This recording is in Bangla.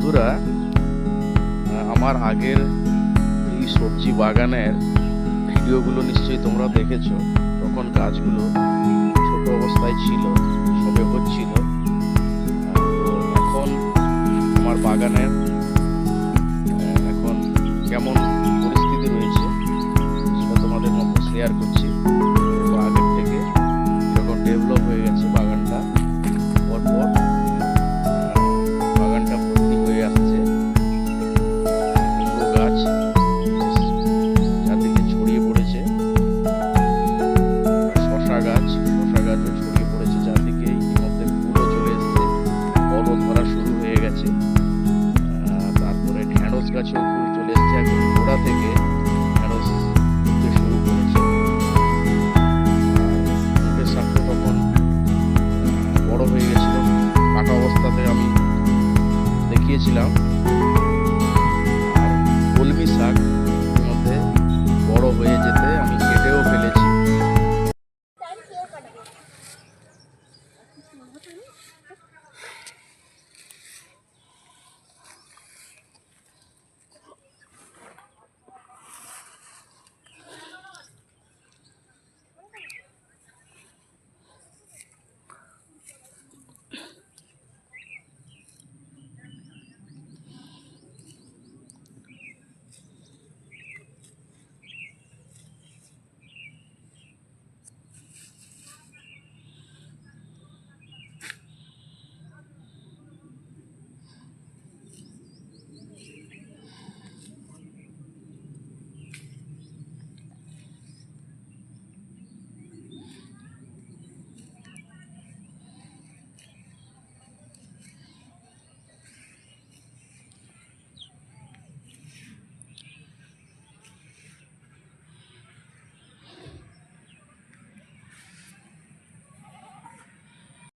বন্ধুরা, আমার আগের এই সবজি বাগানের ভিডিওগুলো নিশ্চয়ই তোমরা দেখেছো। তখন গাছগুলো ছোট অবস্থায় ছিল, সবে হচ্ছিল। তো এখন আমার বাগানের এখন কেমন পরিস্থিতি রয়েছে সেটা তোমাদের মধ্যে শেয়ার করছি। তো আগের থেকে যখন ডেভেলপ হয়ে গেছে বাগানটা, পরপর বাগানটা ভর্তি হয়ে আসছে কুমড়ো গাছ, চারদিকে ছড়িয়ে পড়েছে। শশা গাছও ছড়িয়ে পড়েছে চারদিকে। ইতিমধ্যে ফুলও চলে এসছে, ফলও ধরা শুরু হয়ে গেছে। তারপরে ঢেঁড়স গাছেও ফুল চলে এসছে, এখন গোড়া থেকে ঢেঁড়স উঠতে শুরু করেছে। নোটের শাকটা তখন বড় হয়ে গেছিল, কাটা অবস্থাতে আমি দেখিয়েছিলাম।